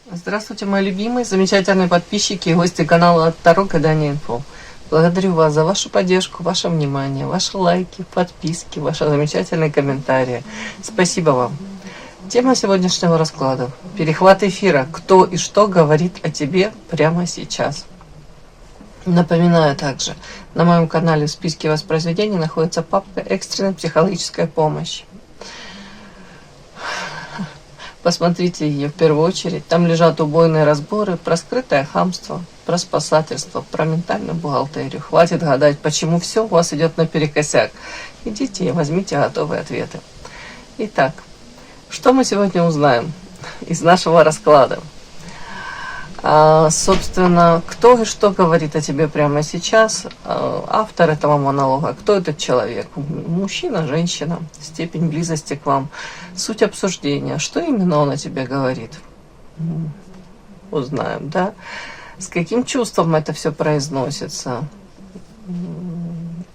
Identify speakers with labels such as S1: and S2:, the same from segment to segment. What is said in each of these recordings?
S1: Здравствуйте, мои любимые, замечательные подписчики и гости канала Таро Гадание Инфо. Благодарю вас за вашу поддержку, ваше внимание, ваши лайки, подписки, ваши замечательные комментарии. Спасибо вам. Тема сегодняшнего расклада. Перехват эфира. Кто и что говорит о тебе прямо сейчас. Напоминаю также, на моем канале в списке воспроизведений находится папка «Экстренная психологическая помощь». Посмотрите ее в первую очередь. Там лежат убойные разборы про скрытое хамство, про спасательство, про ментальную бухгалтерию. Хватит гадать, почему все у вас идет наперекосяк. Идите и возьмите готовые ответы. Итак, что мы сегодня узнаем из нашего расклада? Собственно, кто и что говорит о тебе прямо сейчас? Автор этого монолога. Кто этот человек? Мужчина, женщина? Степень близости к вам? Суть обсуждения. Что именно он о тебе говорит? Узнаем, да? С каким чувством это все произносится?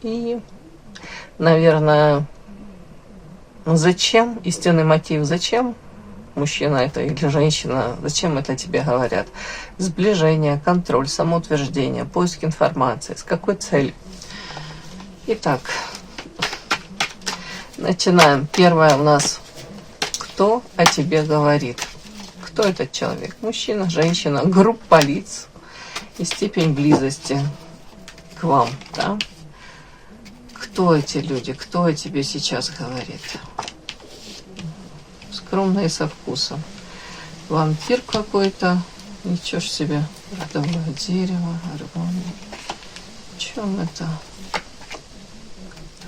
S1: И, наверное, зачем? Истинный мотив зачем? Мужчина это или женщина, зачем это тебе говорят? Сближение, контроль, самоутверждение, поиск информации. С какой целью? Итак, начинаем. Первое у нас. Кто о тебе говорит? Кто этот человек? Мужчина, женщина, группа лиц и степень близости к вам. Да? Кто эти люди? Кто о тебе сейчас говорит? Скромно и со вкусом. Вампир какой-то. Ничего ж себе. Родовое дерево, гармония. В чем это?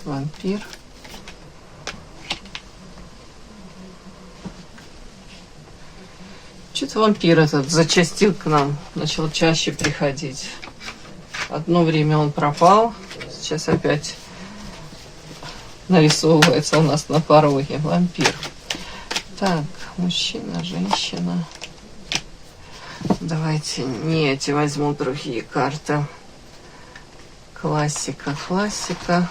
S1: Вампир. Что-то вампир этот зачастил к нам. Начал чаще приходить. Одно время он пропал. Сейчас опять нарисовывается у нас на пороге. Вампир. Так, мужчина, женщина. Давайте не эти возьму, другие карты. Классика, классика.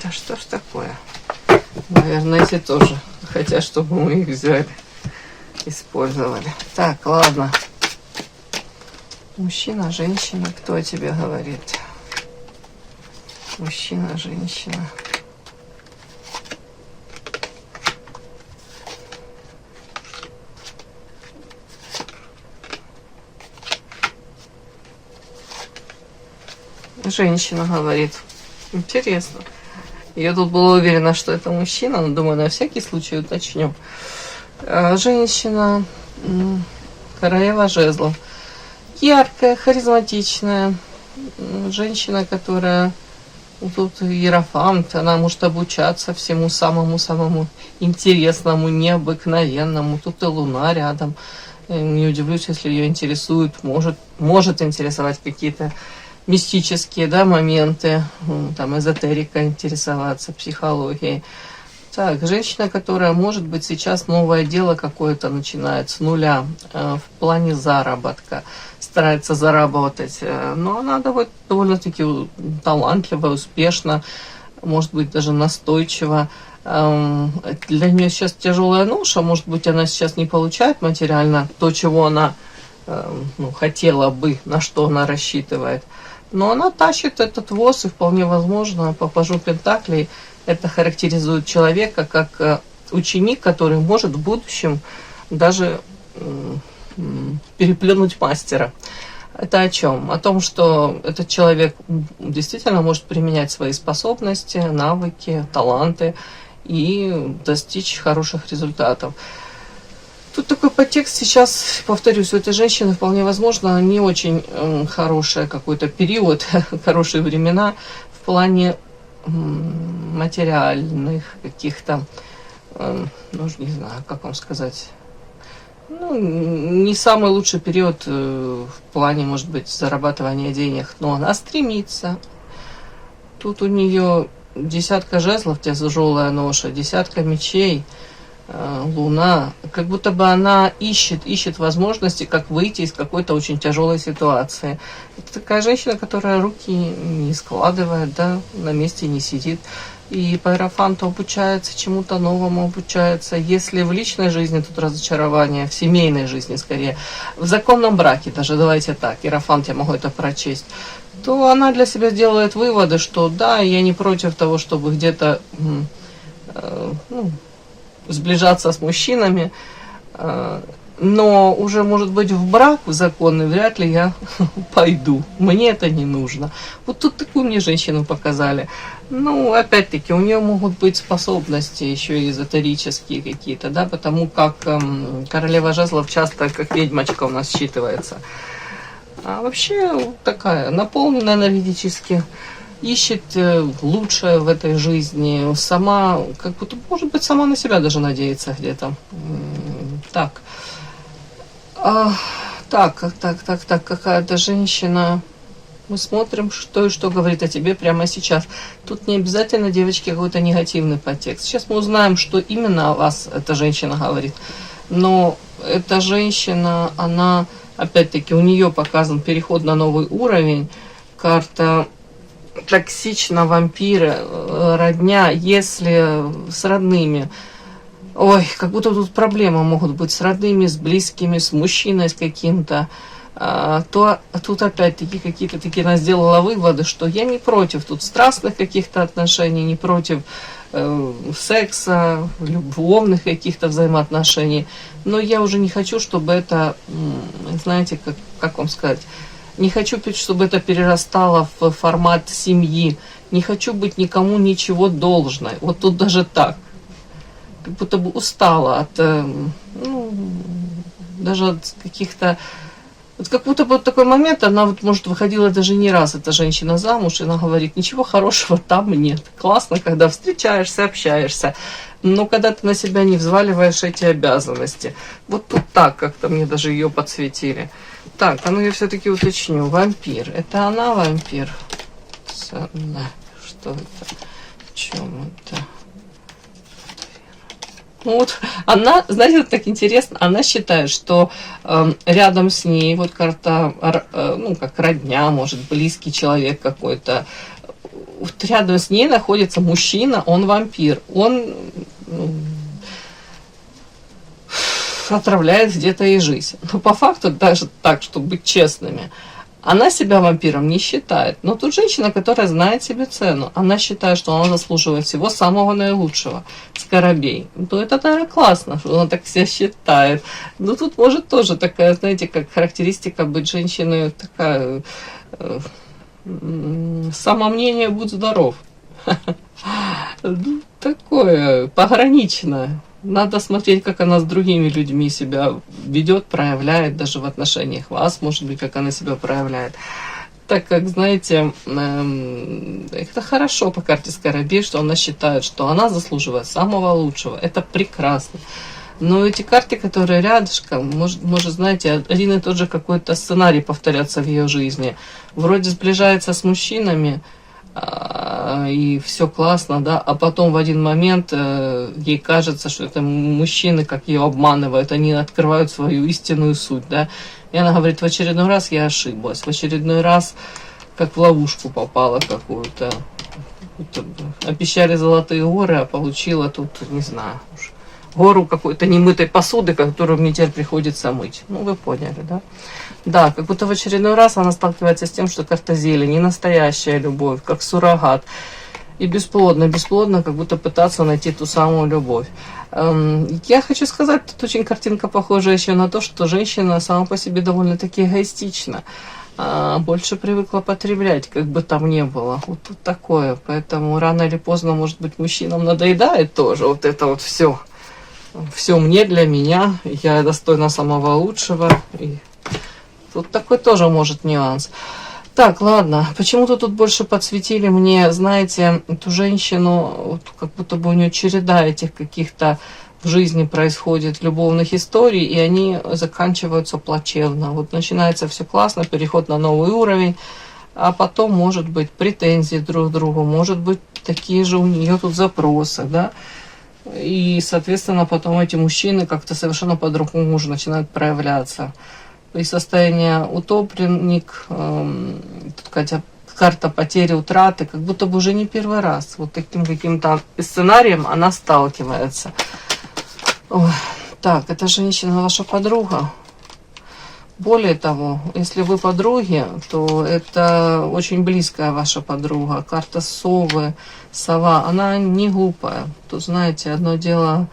S1: Да что ж такое? Наверное, эти тоже хотят, чтобы мы их взяли, использовали. Так, ладно. Мужчина, женщина, кто о тебе говорит? Мужчина, женщина. Женщина говорит. Интересно. Я тут была уверена, что это мужчина, но думаю, на всякий случай уточню. Женщина, королева жезлов. Яркая, харизматичная женщина, которая тут иерофант, она может обучаться всему самому-самому интересному, необыкновенному. Тут и луна рядом. Не удивлюсь, если ее интересует, может интересовать какие-то мистические, да, моменты, там эзотерика интересоваться, психологией. Так, женщина, которая, может быть, сейчас новое дело какое-то начинает с нуля в плане заработка, старается заработать, но она довольно-таки талантливая, успешна, может быть, даже настойчива. Для нее сейчас тяжелая ноша, может быть, она сейчас не получает материально то, чего она хотела бы, на что она рассчитывает. Но она тащит этот воз, и вполне возможно, по пажу пентаклей, это характеризует человека как ученик, который может в будущем даже переплюнуть мастера. Это о чем? О том, что этот человек действительно может применять свои способности, навыки, таланты и достичь хороших результатов. Тут такой подтекст сейчас, повторюсь, у этой женщины вполне возможно не очень хороший какой-то период, хорошие времена в плане материальных каких-то, не знаю, как вам сказать, не самый лучший период в плане, может быть, зарабатывания денег, но она стремится. Тут у нее 10 жезлов, тяжелая ноша, 10 мечей, Луна, как будто бы она ищет возможности, как выйти из какой-то очень тяжелой ситуации. Это такая женщина, которая руки не складывает, да, на месте не сидит. И по иерофанту обучается, чему-то новому обучается. Если в личной жизни тут разочарование, в семейной жизни скорее, в законном браке даже, давайте так, иерофант, я могу это прочесть, то она для себя делает выводы, что да, я не против того, чтобы где-то сближаться с мужчинами, но уже, может быть, в брак в законный вряд ли я пойду. Мне это не нужно. Вот тут такую мне женщину показали. Ну, опять-таки, у нее могут быть способности еще и эзотерические какие-то, да, потому как королева жезлов часто как ведьмочка у нас считывается. А вообще такая, наполненная энергетически, ищет лучшее в этой жизни, сама, как будто, может быть, сама на себя даже надеется где-то. Так. Так, какая-то женщина. Мы смотрим, что и что говорит о тебе прямо сейчас. Тут не обязательно, девочки, какой-то негативный подтекст. Сейчас мы узнаем, что именно о вас эта женщина говорит. Но эта женщина, она, опять-таки, у нее показан переход на новый уровень. Карта токсично, вампиры, родня, если с родными. Ой, как будто тут проблемы могут быть с родными, с близкими, с мужчиной, с каким-то. То тут опять-таки какие-то такие она сделала выводы, что я не против тут страстных каких-то отношений, не против секса, любовных каких-то взаимоотношений, но я уже не хочу, чтобы это, знаете, как вам сказать, не хочу, чтобы это перерастало в формат семьи, не хочу быть никому ничего должной, вот тут даже так, как будто бы устала от, даже от каких-то. Вот как будто бы вот такой момент, она вот, может, выходила даже не раз, эта женщина замуж, и она говорит, ничего хорошего там нет. Классно, когда встречаешься, общаешься, но когда ты на себя не взваливаешь эти обязанности. Вот тут так как-то мне даже ее подсветили. Так, а ну я все-таки уточню. Вампир. Это она вампир? Что это? В чем это? Ну вот она, знаете, вот так интересно, она считает, что рядом с ней, вот карта, как родня, может, близкий человек какой-то, вот рядом с ней находится мужчина, он вампир, он отравляет где-то ей жизнь. Но по факту, даже так, чтобы быть честными, она себя вампиром не считает. Но тут женщина, которая знает себе цену. Она считает, что она заслуживает всего самого наилучшего. Скоробей. Ну, это, наверное, классно, что она так себя считает. Но тут может тоже такая, знаете, как характеристика быть женщиной, такая, самомнение, будь здоров. Такое, пограничное. Надо смотреть, как она с другими людьми себя ведет, проявляет, даже в отношениях вас, может быть, как она себя проявляет. Так как, знаете, это хорошо по карте Скоробей, что она считает, что она заслуживает самого лучшего. Это прекрасно. Но эти карты, которые рядышком, может, знаете, один и тот же какой-то сценарий повторяться в ее жизни. Вроде сближается с мужчинами, и все классно, да, а потом в один момент ей кажется, что это мужчины, как ее обманывают, они открывают свою истинную суть, да, и она говорит, в очередной раз я ошиблась, в очередной раз как в ловушку попала какую-то, обещали золотые горы, а получила тут, не знаю, гору какой-то немытой посуды, которую мне теперь приходится мыть, ну вы поняли, да. Да, как будто в очередной раз она сталкивается с тем, что карта зелень, не настоящая любовь, как суррогат. И бесплодно, как будто пытаться найти ту самую любовь. Я хочу сказать, тут очень картинка похожа еще на то, что женщина сама по себе довольно-таки эгоистична. Больше привыкла потреблять, как бы там ни было. Вот тут такое. Поэтому рано или поздно, может быть, мужчинам надоедает тоже вот это вот все. Все мне, для меня, я достойна самого лучшего. И тут такой тоже может нюанс. Так, ладно, почему-то тут больше подсветили мне, знаете, эту женщину, вот как будто бы у нее череда этих каких-то в жизни происходит любовных историй, и они заканчиваются плачевно. Вот начинается все классно, переход на новый уровень, а потом, может быть, претензии друг к другу, может быть, такие же у нее тут запросы, да. И, соответственно, потом эти мужчины как-то совершенно по-другому уже начинают проявляться. И состояние утопленник, тут карта потери, утраты, как будто бы уже не первый раз. Вот таким каким-то сценарием она сталкивается. Ой. Так, эта женщина ваша подруга. Более того, если вы подруги, то это очень близкая ваша подруга. Карта совы, сова, она не глупая. Тут, знаете, одно дело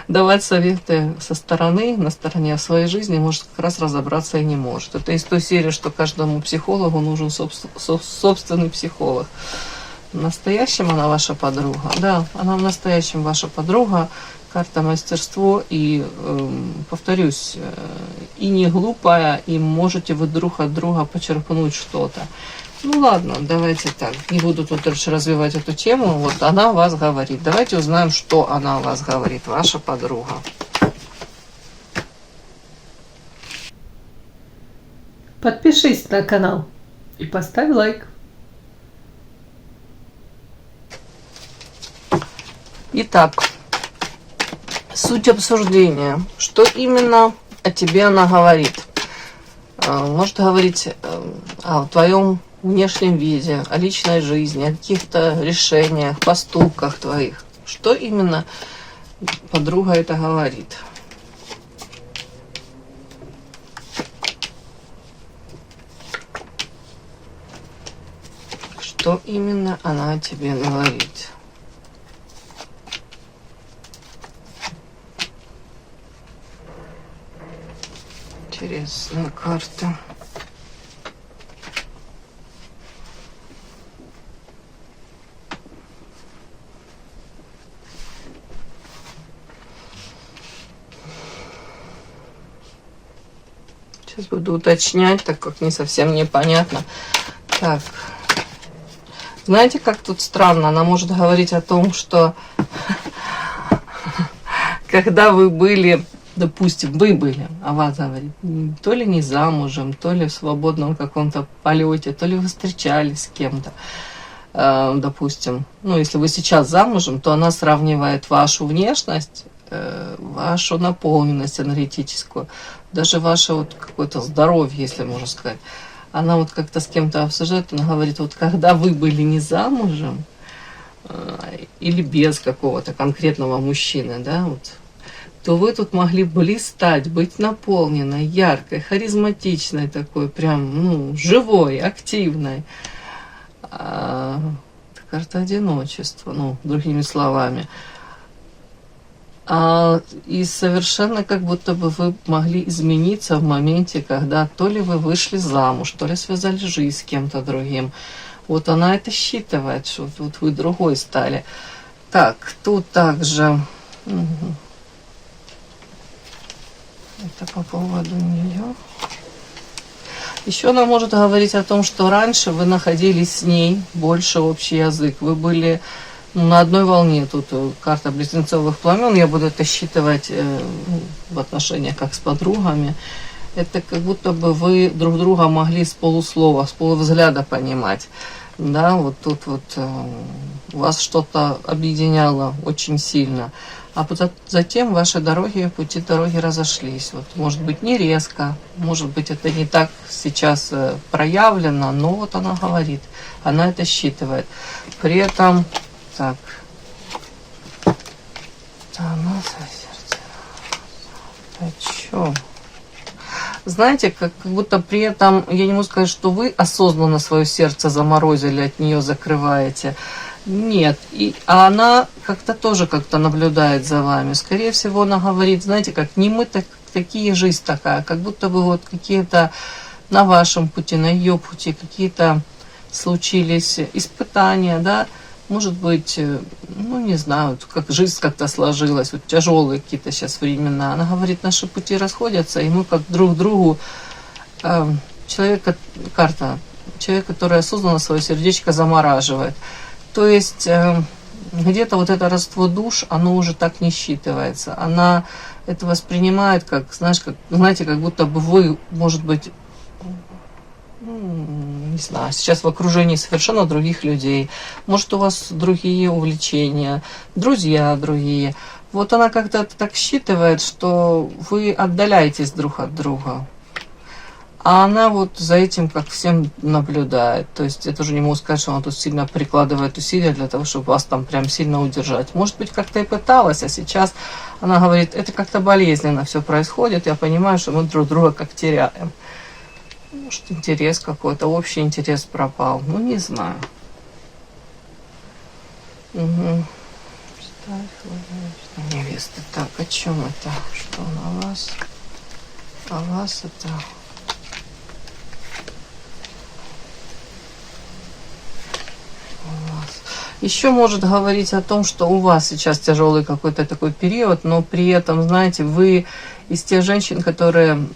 S1: давать советы со стороны, на стороне, в своей жизни, может, как раз разобраться и не может. Это из той серии, что каждому психологу нужен собственный психолог. В настоящем она ваша подруга. Да, она в настоящем ваша подруга. Карта мастерство и, повторюсь, и не глупая, и можете вы друг от друга почерпнуть что-то. Ну ладно, давайте так, не буду тут дальше развивать эту тему. Вот она вас говорит. Давайте узнаем, что она вас говорит, ваша подруга.
S2: Подпишись на канал и поставь лайк.
S1: Итак, суть обсуждения. Что именно о тебе она говорит? Может говорить о твоем внешнем виде, о личной жизни, о каких-то решениях, поступках твоих. Что именно подруга это говорит? Что именно она о тебе говорит? Интересная карта. Сейчас буду уточнять, так как не совсем непонятно. Так. Знаете, как тут странно? Она может говорить о том, что когда вы были, допустим, вы были, а вас говорит, то ли не замужем, то ли в свободном каком-то полете, то ли вы встречались с кем-то, допустим. Ну, если вы сейчас замужем, то она сравнивает вашу внешность, вашу наполненность энергетическую, даже ваше вот какое-то здоровье, если можно сказать. Она вот как-то с кем-то обсуждает, она говорит, вот когда вы были не замужем, или без какого-то конкретного мужчины, да, вот, то вы тут могли блистать, быть наполненной, яркой, харизматичной такой, прям, ну, живой, активной. Это карта одиночества, ну, другими словами. И совершенно как будто бы вы могли измениться в моменте, когда то ли вы вышли замуж, то ли связали жизнь с кем-то другим. Вот она это считывает, что вот вы другой стали. Так, тут также... Это по поводу нее. Еще она может говорить о том, что раньше вы находились с ней, больше общий язык. Вы были на одной волне. Тут карта близнецовых пламен. Я буду это считывать в отношениях как с подругами. Это как будто бы вы друг друга могли с полуслова, с полувзгляда понимать. Да, вот тут вот вас что-то объединяло очень сильно. А затем ваши пути дороги разошлись. Вот, может быть, не резко, может быть, это не так сейчас проявлено, но вот она говорит, она это считывает. При этом, так, она со сердца. О чем? Знаете, как будто при этом, я не могу сказать, что вы осознанно свое сердце заморозили, от нее закрываете. Нет, а она как-то тоже как-то наблюдает за вами. Скорее всего, она говорит, знаете, как не мы такие, жизнь такая, как будто бы вот какие-то на вашем пути, на ее пути какие-то случились испытания, да, может быть, ну не знаю, как жизнь как-то сложилась, вот тяжелые какие-то сейчас времена. Она говорит, наши пути расходятся, и мы как друг другу, карта, человек, который осознанно свое сердечко замораживает. То есть где-то вот это родство душ, оно уже так не считывается. Она это воспринимает как, знаете, как будто бы вы, может быть, не знаю, сейчас в окружении совершенно других людей. Может, у вас другие увлечения, друзья другие. Вот она как-то так считывает, что вы отдаляетесь друг от друга. А она вот за этим как всем наблюдает. То есть я тоже не могу сказать, что она тут сильно прикладывает усилия для того, чтобы вас там прям сильно удержать. Может быть, как-то и пыталась, а сейчас она говорит, это как-то болезненно все происходит. Я понимаю, что мы друг друга как теряем. Может, интерес какой-то, общий интерес пропал. Ну, не знаю. Угу. Невеста. Так, о чем это? Что на вас? А вас это... Еще может говорить о том, что у вас сейчас тяжелый какой-то такой период, но при этом, знаете, вы из тех женщин, которые,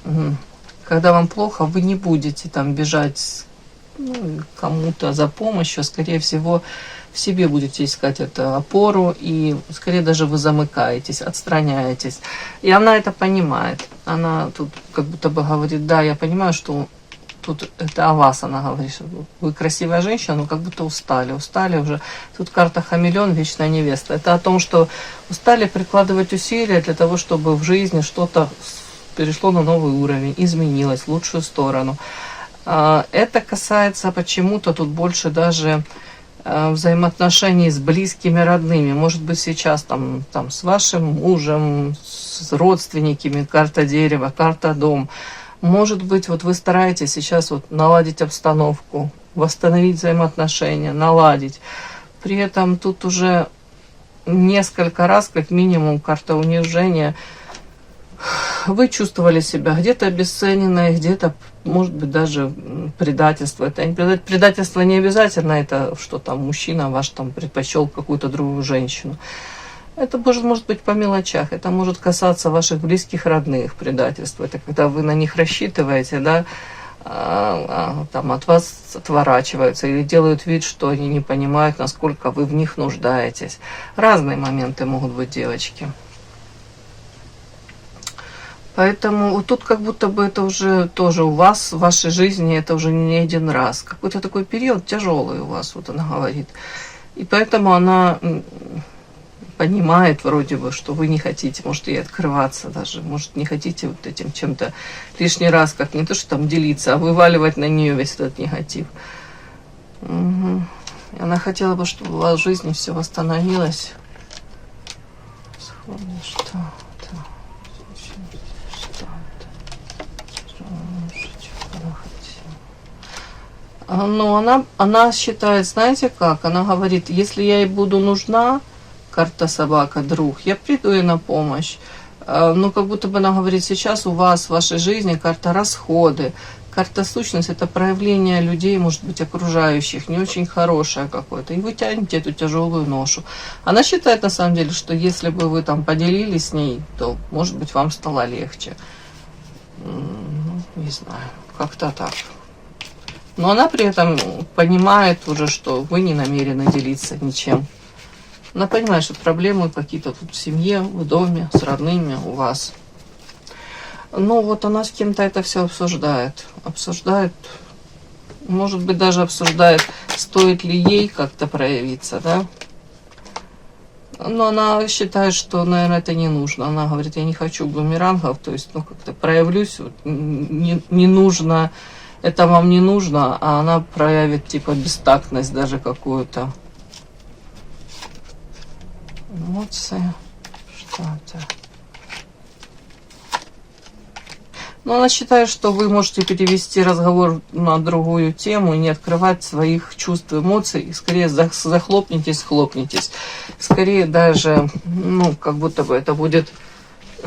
S1: когда вам плохо, вы не будете там бежать кому-то за помощью, скорее всего, в себе будете искать эту опору, и скорее даже вы замыкаетесь, отстраняетесь. И она это понимает. Она тут как будто бы говорит, да, я понимаю, что тут это о вас, она говорит, что вы красивая женщина, но как будто устали уже. Тут карта хамелеон, вечная невеста. Это о том, что устали прикладывать усилия для того, чтобы в жизни что-то перешло на новый уровень, изменилось в лучшую сторону. Это касается почему-то тут больше даже взаимоотношений с близкими, родными. Может быть, сейчас там с вашим мужем, с родственниками, карта дерева, карта дом. Может быть, вот вы стараетесь сейчас вот наладить обстановку, восстановить взаимоотношения, наладить. При этом тут уже несколько раз, как минимум, карта унижения. Вы чувствовали себя где-то обесцененной, где-то, может быть, даже предательство. Это предательство не обязательно, это что там мужчина ваш там предпочел какую-то другую женщину. Это может быть по мелочах, это может касаться ваших близких, родных предательств. Это когда вы на них рассчитываете, да, там от вас отворачиваются или делают вид, что они не понимают, насколько вы в них нуждаетесь. Разные моменты могут быть, девочки. Поэтому вот тут как будто бы это уже тоже у вас, в вашей жизни, это уже не один раз. Какой-то такой период тяжелый у вас, вот она говорит. И поэтому она понимает вроде бы, что вы не хотите, может, ей открываться даже, может, не хотите вот этим чем-то лишний раз, как не то, что там делиться, а вываливать на нее весь этот негатив. Угу. И она хотела бы, чтобы у вас в жизни все восстановилось. Но она считает, знаете как, она говорит, если я ей буду нужна, карта собака, друг, я приду ей на помощь. Но как будто бы она говорит, сейчас у вас в вашей жизни карта расходы, карта сущность, это проявление людей, может быть, окружающих, не очень хорошее какое-то. И вы тянете эту тяжелую ношу. Она считает, на самом деле, что если бы вы там поделились с ней, то, может быть, вам стало легче. Не знаю, как-то так. Но она при этом понимает уже, что вы не намерены делиться ничем. Она понимает, что проблемы какие-то тут в семье, в доме, с родными у вас. Но вот она с кем-то это все обсуждает. Обсуждает, может быть, даже обсуждает, стоит ли ей как-то проявиться, да. Но она считает, что, наверное, это не нужно. Она говорит, я не хочу бумерангов, то есть, как-то проявлюсь, вот, не нужно, это вам не нужно, а она проявит, типа, бестактность даже какую-то. Эмоции, что-то. Но она считает, что вы можете перевести разговор на другую тему и не открывать своих чувств, эмоций, и скорее захлопнитесь, хлопнитесь. Скорее даже, как будто бы это будет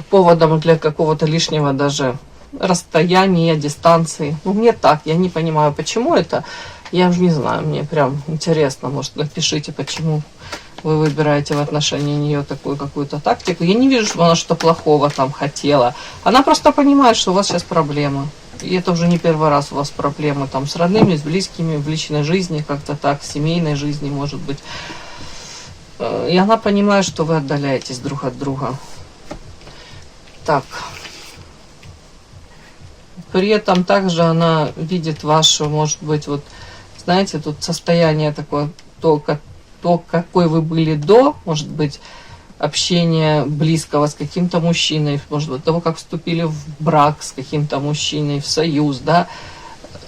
S1: поводом для какого-то лишнего даже расстояния, дистанции. Мне так, я не понимаю, почему это. Я уже не знаю, мне прям интересно, может, напишите, почему вы выбираете в отношении нее такую какую-то тактику. Я не вижу, что она что-то плохого там хотела. Она просто понимает, что у вас сейчас проблемы. И это уже не первый раз у вас проблемы там с родными, с близкими, в личной жизни, как-то так, в семейной жизни, может быть. И она понимает, что вы отдаляетесь друг от друга. Так. При этом также она видит вашу, может быть, вот знаете, тут состояние такое, то, какой вы были до, может быть, общения близкого с каким-то мужчиной, может быть, того, как вступили в брак с каким-то мужчиной, в союз, да,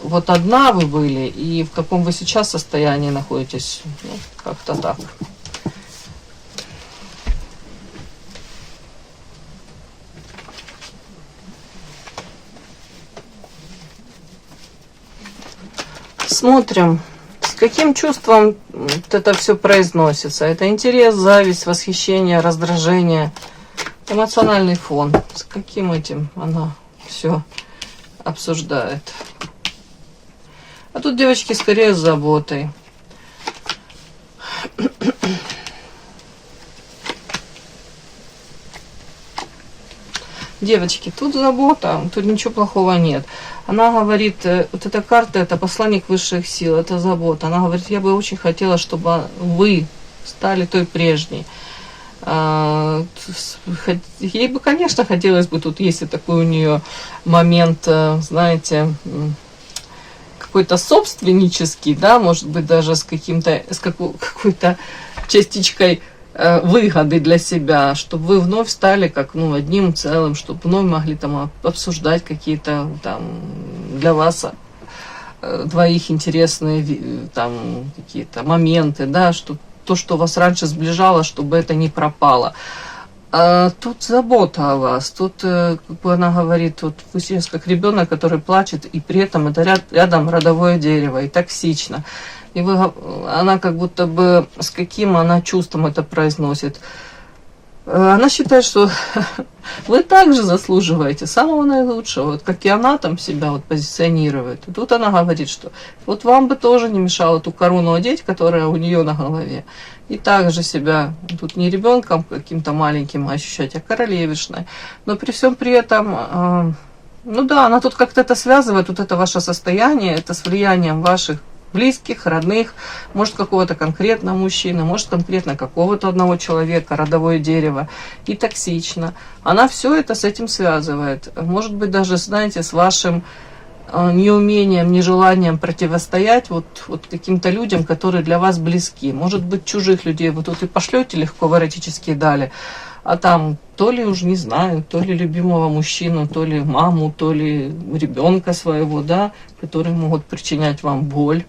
S1: вот одна вы были, и в каком вы сейчас состоянии находитесь, ну, как-то так. Смотрим, с каким чувством вот это все произносится. Это интерес, зависть, восхищение, раздражение, эмоциональный фон. С каким этим она все обсуждает. А тут девочки скорее с заботой. Девочки, тут забота, тут ничего плохого нет. Она говорит, вот эта карта, это посланник высших сил, это забота. Она говорит, я бы очень хотела, чтобы вы стали той прежней. Ей бы, конечно, хотелось бы, тут есть и такой у нее момент, знаете, какой-то собственнический, да, может быть, даже с какой-то частичкой выгоды для себя, чтобы вы вновь стали как, ну, одним целым, чтобы вновь могли там обсуждать какие-то там для вас двоих интересные там какие-то моменты, да, что то, что вас раньше сближало, чтобы это не пропало. А тут забота о вас, тут, как бы она говорит, вот вы сейчас как ребенок, который плачет, и при этом это рядом родовое дерево, и токсично. И она как будто бы с каким она чувством это произносит. Она считает, что вы также заслуживаете самого наилучшего, вот как и она там себя вот позиционирует. И тут она говорит, что вот вам бы тоже не мешало ту корону одеть, которая у нее на голове. И также себя тут не ребенком каким-то маленьким ощущать, а королевишной. Но при всем при этом, ну да, она тут как-то это связывает, вот это ваше состояние, это с влиянием ваших близких, родных, может какого-то конкретного мужчины, может конкретно какого-то одного человека, родовое дерево, и токсично. Она все это с этим связывает. Может быть, даже, знаете, с вашим неумением, нежеланием противостоять вот каким-то людям, которые для вас близки. Может быть, чужих людей вы тут и пошлете легко в эротические дали, а там то ли уж не знаю, то ли любимого мужчину, то ли маму, то ли ребенка своего, да, которые могут причинять вам боль,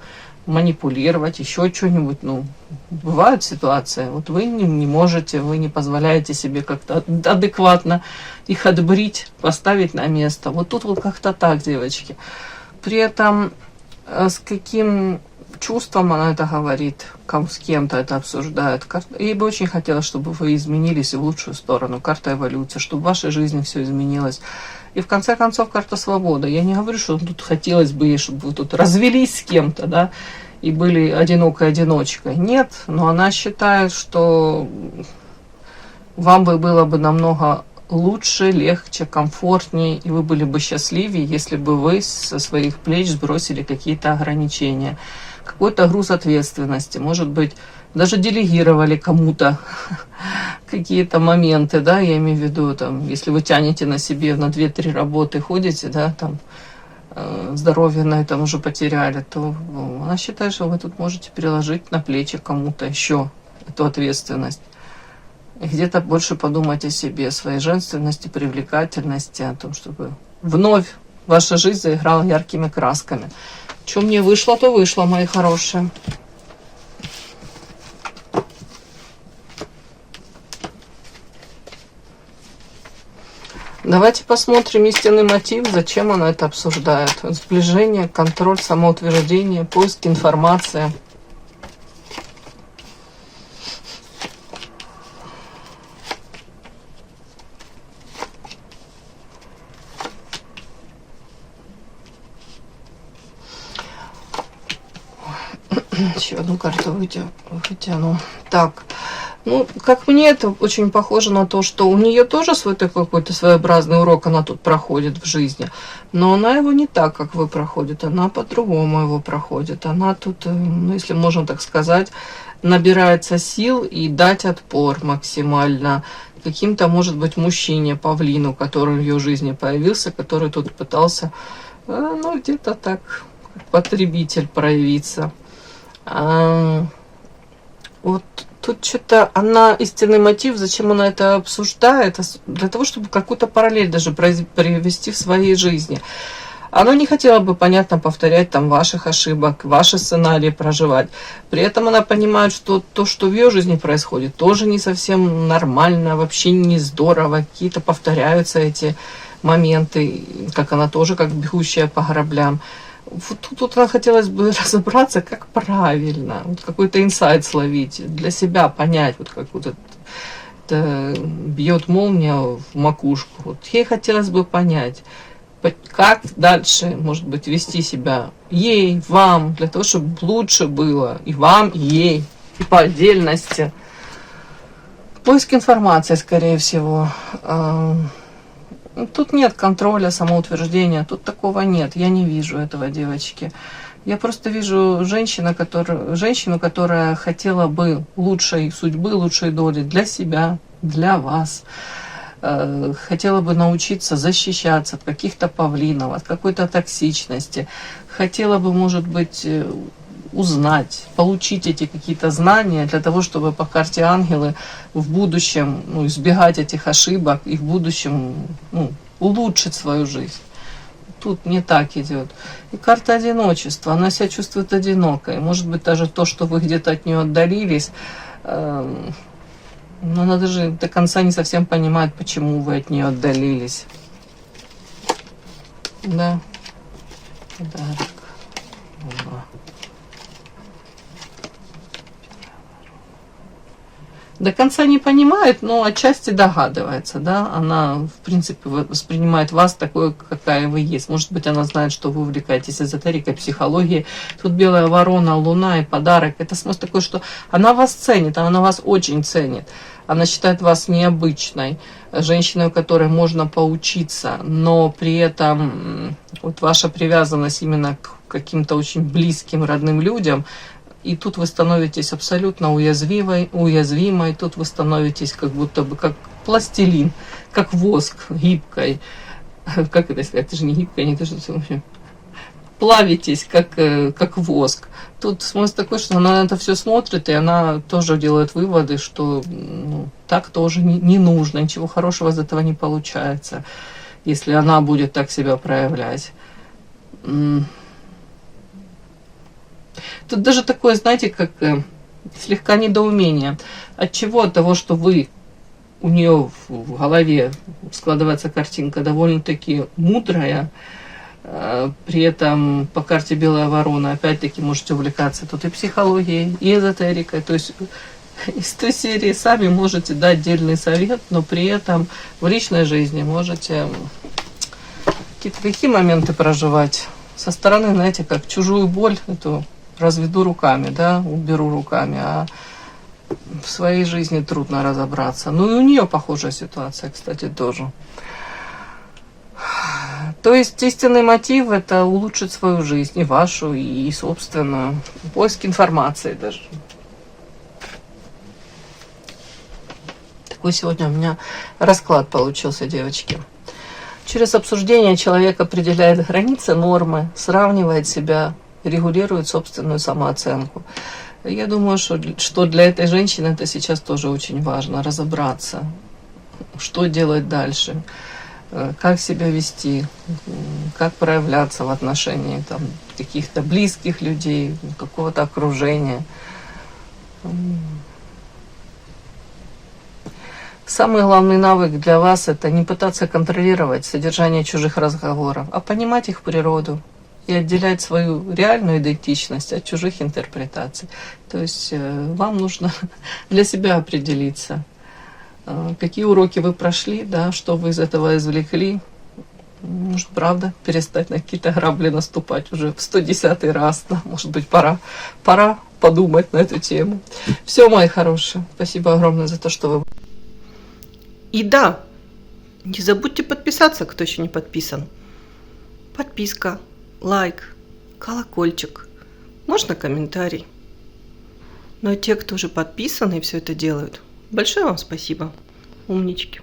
S1: манипулировать, еще что-нибудь. Ну, бывают ситуации. Вот вы не можете, вы не позволяете себе как-то адекватно их отбрить, поставить на место. Вот тут вот как-то так, девочки. При этом с каким чувством она это говорит, с кем-то это обсуждает. Ей бы очень хотелось, чтобы вы изменились в лучшую сторону. Карта эволюции, чтобы в вашей жизни все изменилось. И в конце концов карта свобода. Я не говорю, что тут хотелось бы ей, чтобы вы тут развелись с кем-то, да, и были одинокой одиночкой. Нет, но она считает, что вам бы было бы намного лучше, легче, комфортнее, и вы были бы счастливее, если бы вы со своих плеч сбросили какие-то ограничения, какой-то груз ответственности, может быть, даже делегировали кому-то какие-то моменты, да, я имею в виду, там, если вы тянете на себе на 2-3 работы, ходите, да, там, здоровье на этом уже потеряли, то она считает, что вы тут можете переложить на плечи кому-то еще эту ответственность. И где-то больше подумать о себе, о своей женственности, привлекательности, о том, чтобы вновь ваша жизнь заиграла яркими красками. Что мне вышло, то вышло, мои хорошие. Давайте посмотрим истинный мотив, зачем она это обсуждает. Сближение, контроль, самоутверждение, поиск информации. Еще одну карту вытяну. Так, ну, как мне это очень похоже на то, что у нее тоже свой такой какой-то своеобразный урок она тут проходит в жизни, но она его не так, как вы проходите, она по-другому его проходит. Она тут, ну, если можно так сказать, набирается сил и дать отпор максимально каким-то, может быть, мужчине, павлину, который в ее жизни появился, который тут пытался, ну, где-то так потребитель проявиться. Вот тут что-то она, истинный мотив, зачем она это обсуждает, для того, чтобы какую-то параллель даже привести в своей жизни. Она не хотела бы, понятно, повторять там ваших ошибок, ваши сценарии проживать. При этом она понимает, что то, что в ее жизни происходит, тоже не совсем нормально, вообще не здорово. Какие-то повторяются эти моменты, как она тоже, как бегущая по граблям. Вот тут она хотелось бы разобраться, как правильно, вот какой-то инсайт словить, для себя понять, вот как вот это бьет молния в макушку. Вот ей хотелось бы понять, как дальше, может быть, вести себя ей, вам, для того, чтобы лучше было и вам, и ей, и по отдельности. Поиск информации, скорее всего. Тут нет контроля, самоутверждения, тут такого нет. Я не вижу этого, девочки. Я просто вижу женщину, которая хотела бы лучшей судьбы, лучшей доли для себя, для вас. Хотела бы научиться защищаться от каких-то павлинов, от какой-то токсичности. Хотела бы, может быть, узнать, получить эти какие-то знания для того, чтобы по карте ангелы в будущем избегать этих ошибок и в будущем улучшить свою жизнь. Тут не так идет. И карта одиночества, она себя чувствует одинокой. Может быть, даже то, что вы где-то от нее отдалились, но она даже до конца не совсем понимает, почему вы от нее отдалились. Да. Подарок. До конца не понимает, но отчасти догадывается, да, она, в принципе, воспринимает вас такой, какая вы есть. Может быть, она знает, что вы увлекаетесь эзотерикой, психологией. Тут белая ворона, луна и подарок. Это смысл такой, что она вас ценит, она вас очень ценит. Она считает вас необычной, женщиной, у которой можно поучиться, но при этом вот ваша привязанность именно к каким-то очень близким, родным людям. И тут вы становитесь абсолютно уязвимой, тут вы становитесь как будто бы как пластилин, как воск, гибкой. Как это сказать? Это же не гибкая, не то, что в общем, плавитесь, как воск. Тут смысл такой, что она на это все смотрит, и она тоже делает выводы, что так тоже не нужно, ничего хорошего из этого не получается, если она будет так себя проявлять. Тут даже такое, знаете, как слегка недоумение. От чего? От того, что вы, у нее в голове складывается картинка довольно-таки мудрая, при этом по карте белая ворона, опять-таки, можете увлекаться тут и психологией, и эзотерикой. То есть из той серии сами можете дать отдельный совет, но при этом в личной жизни можете какие-то такие моменты проживать. Со стороны, знаете, как чужую боль эту разведу руками, да, уберу руками, а в своей жизни трудно разобраться. Ну и у нее похожая ситуация, кстати, тоже. То есть истинный мотив – это улучшить свою жизнь, и вашу, и собственную. Поиск информации даже. Такой сегодня у меня расклад получился, девочки. Через обсуждение человек определяет границы, нормы, сравнивает себя, регулирует собственную самооценку. Я думаю, что для этой женщины это сейчас тоже очень важно, разобраться, что делать дальше, как себя вести, как проявляться в отношении там, каких-то близких людей, какого-то окружения. Самый главный навык для вас – это не пытаться контролировать содержание чужих разговоров, а понимать их природу и отделять свою реальную идентичность от чужих интерпретаций. То есть вам нужно для себя определиться, какие уроки вы прошли, да, что вы из этого извлекли. Может, правда, перестать на какие-то грабли наступать уже в 110-й раз. Да? Может быть, пора подумать на эту тему. Все, мои хорошие, спасибо огромное за то, что вы...
S2: И да, не забудьте подписаться, кто еще не подписан. Подписка, лайк, колокольчик, можно комментарий. Но те, кто уже подписаны и все это делают, большое вам спасибо, умнички.